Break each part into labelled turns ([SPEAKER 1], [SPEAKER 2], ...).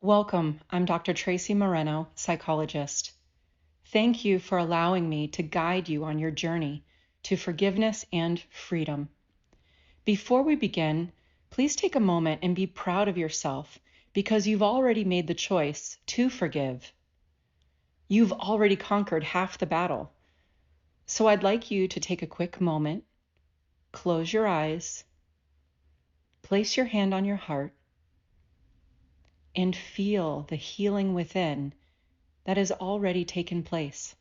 [SPEAKER 1] Welcome, I'm Dr. Traci Moreno, psychologist. Thank you for allowing me to guide you on your journey to forgiveness and freedom. Before we begin, please take a moment and be proud of yourself because you've already made the choice to forgive. You've already conquered half the battle. So I'd like you to take a quick moment, close your eyes, place your hand on your heart, and feel the healing within that has already taken place.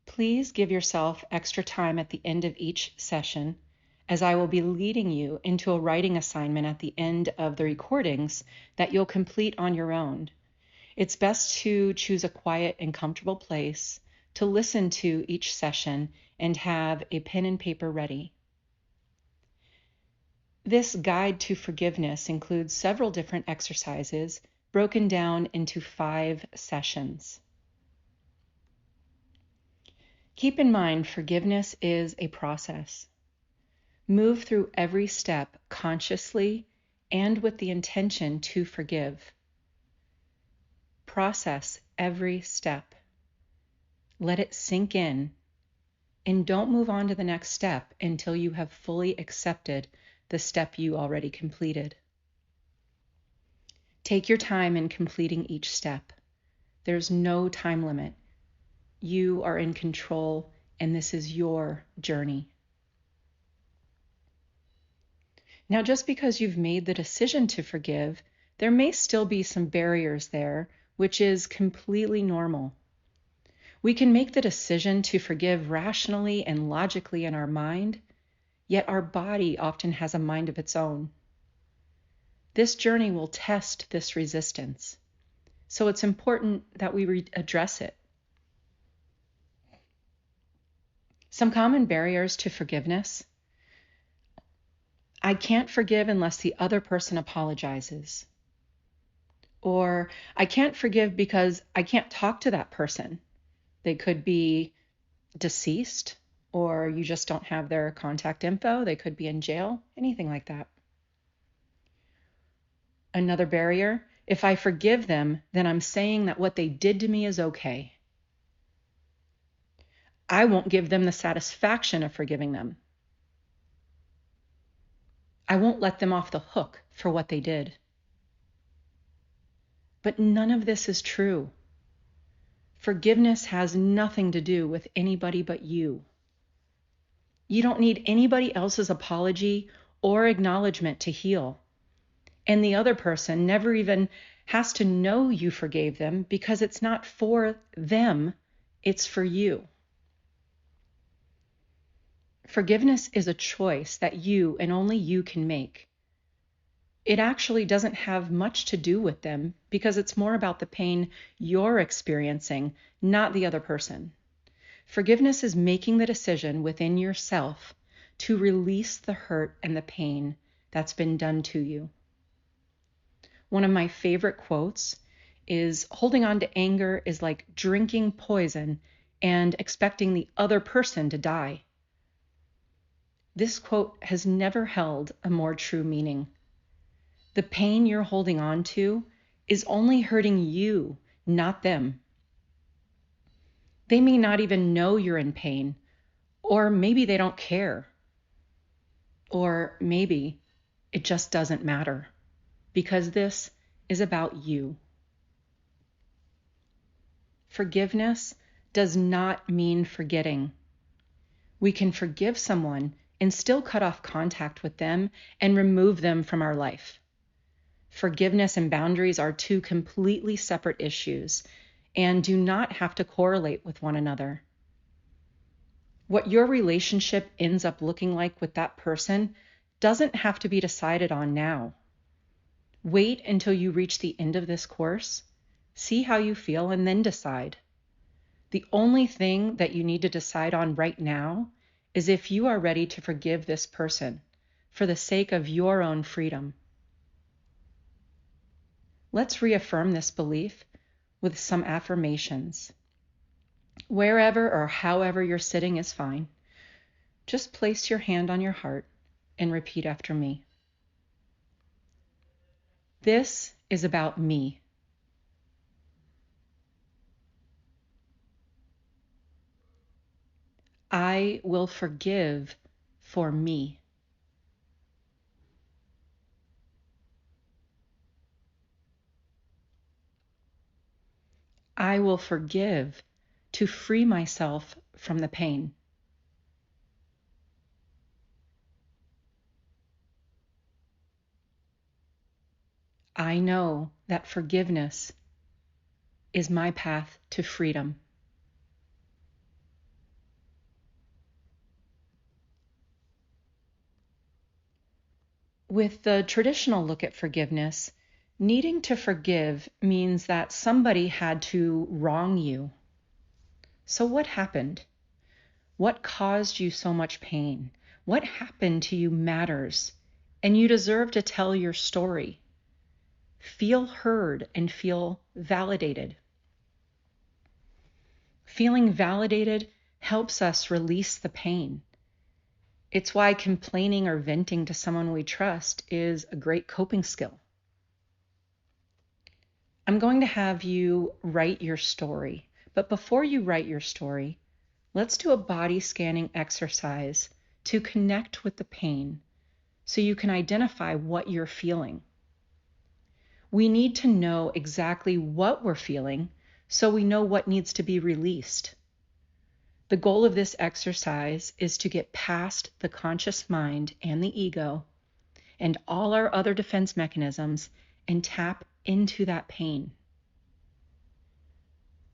[SPEAKER 1] Please give yourself extra time at the end of each session, as I will be leading you into a writing assignment at the end of the recordings that you'll complete on your own. It's best to choose a quiet and comfortable place to listen to each session and have a pen and paper ready. This guide to forgiveness includes several different exercises broken down into 5 sessions. Keep in mind, forgiveness is a process. Move through every step consciously and with the intention to forgive. Process every step. Let it sink in, and don't move on to the next step until you have fully accepted the step you already completed. Take your time in completing each step. There's no time limit. You are in control, and this is your journey. Now, just because you've made the decision to forgive, there may still be some barriers there, which is completely normal. We can make the decision to forgive rationally and logically in our mind, yet our body often has a mind of its own. This journey will test this resistance, so it's important that we address it. Some common barriers to forgiveness. I can't forgive unless the other person apologizes. Or I can't forgive because I can't talk to that person. They could be deceased, or you just don't have their contact info. They could be in jail, anything like that. Another barrier, if I forgive them, then I'm saying that what they did to me is okay. I won't give them the satisfaction of forgiving them. I won't let them off the hook for what they did. But none of this is true. Forgiveness has nothing to do with anybody but you. You don't need anybody else's apology or acknowledgement to heal. And the other person never even has to know you forgave them because it's not for them, it's for you. Forgiveness is a choice that you and only you can make. It actually doesn't have much to do with them because it's more about the pain you're experiencing, not the other person. Forgiveness is making the decision within yourself to release the hurt and the pain that's been done to you. One of my favorite quotes is, holding on to anger is like drinking poison and expecting the other person to die. This quote has never held a more true meaning. The pain you're holding on to is only hurting you, not them. They may not even know you're in pain, or maybe they don't care. Or maybe it just doesn't matter, because this is about you. Forgiveness does not mean forgetting. We can forgive someone and still cut off contact with them and remove them from our life. Forgiveness and boundaries are 2 completely separate issues and do not have to correlate with one another. What your relationship ends up looking like with that person doesn't have to be decided on now. Wait until you reach the end of this course, see how you feel, and then decide. The only thing that you need to decide on right now is if you are ready to forgive this person for the sake of your own freedom. Let's reaffirm this belief with some affirmations. Wherever or however you're sitting is fine. Just place your hand on your heart and repeat after me. This is about me. I will forgive for me. I will forgive to free myself from the pain. I know that forgiveness is my path to freedom. With the traditional look at forgiveness, needing to forgive means that somebody had to wrong you. So what happened? What caused you so much pain? What happened to you matters, and you deserve to tell your story. Feel heard and feel validated. Feeling validated helps us release the pain. It's why complaining or venting to someone we trust is a great coping skill. I'm going to have you write your story, but before you write your story, let's do a body scanning exercise to connect with the pain so you can identify what you're feeling. We need to know exactly what we're feeling so we know what needs to be released. The goal of this exercise is to get past the conscious mind and the ego and all our other defense mechanisms and tap into that pain.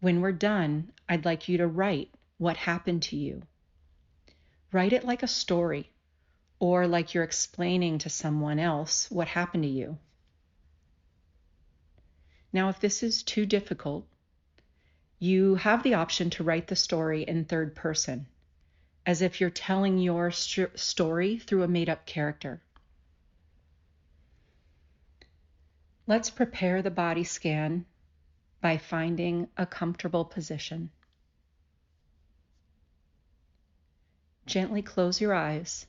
[SPEAKER 1] When we're done, I'd like you to write what happened to you. Write it like a story or like you're explaining to someone else what happened to you. Now, if this is too difficult, you have the option to write the story in third person, as if you're telling your story through a made-up character. Let's prepare the body scan by finding a comfortable position. Gently close your eyes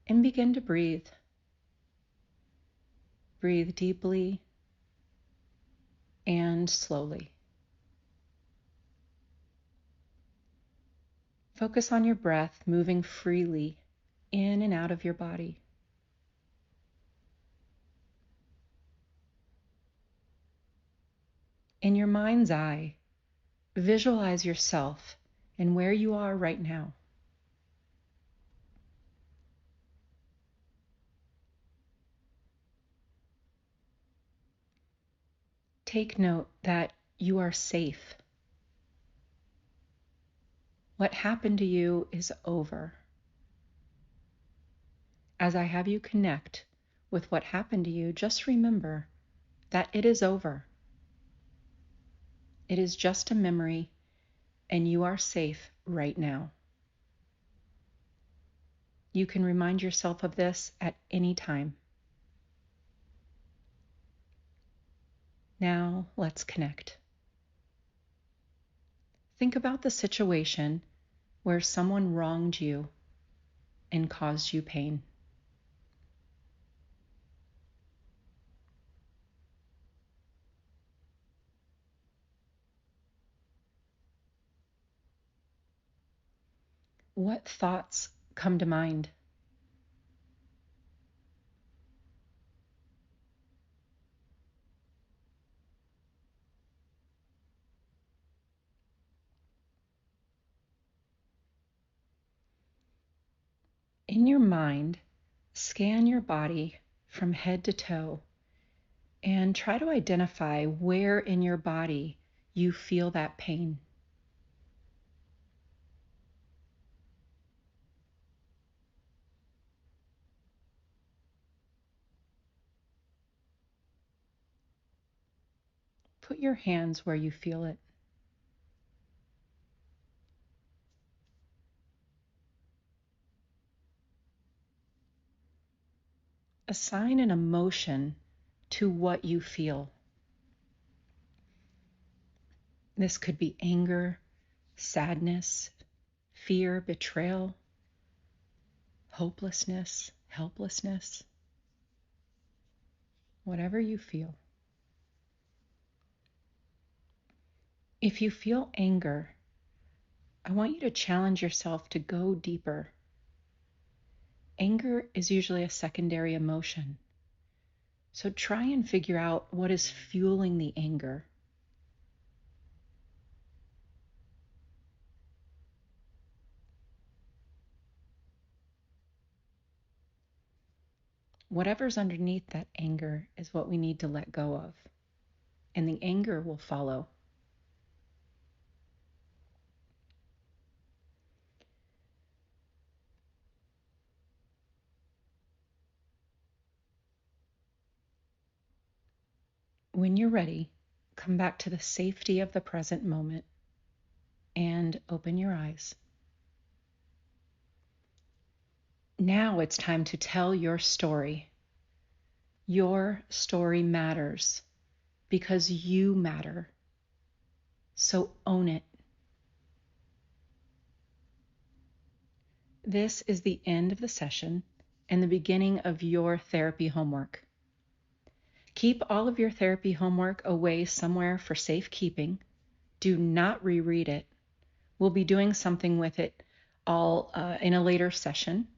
[SPEAKER 1] and begin to breathe. Breathe deeply and slowly. Focus on your breath moving freely in and out of your body. In your mind's eye, visualize yourself and where you are right now. Take note that you are safe. What happened to you is over. As I have you connect with what happened to you, just remember that it is over. It is just a memory, and you are safe right now. You can remind yourself of this at any time. Now, let's connect. Think about the situation where someone wronged you and caused you pain. What thoughts come to mind? In your mind, scan your body from head to toe and try to identify where in your body you feel that pain. Put your hands where you feel it. Assign an emotion to what you feel. This could be anger, sadness, fear, betrayal, hopelessness, helplessness, whatever you feel. If you feel anger, I want you to challenge yourself to go deeper. Anger is usually a secondary emotion. So try and figure out what is fueling the anger. Whatever's underneath that anger is what we need to let go of, and the anger will follow. When you're ready, come back to the safety of the present moment and open your eyes. Now it's time to tell your story. Your story matters because you matter. So own it. This is the end of the session and the beginning of your therapy homework. Keep all of your therapy homework away somewhere for safekeeping. Do not reread it. We'll be doing something with it all in a later session.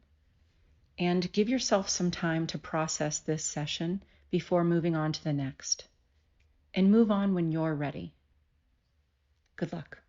[SPEAKER 1] And give yourself some time to process this session before moving on to the next. And move on when you're ready. Good luck.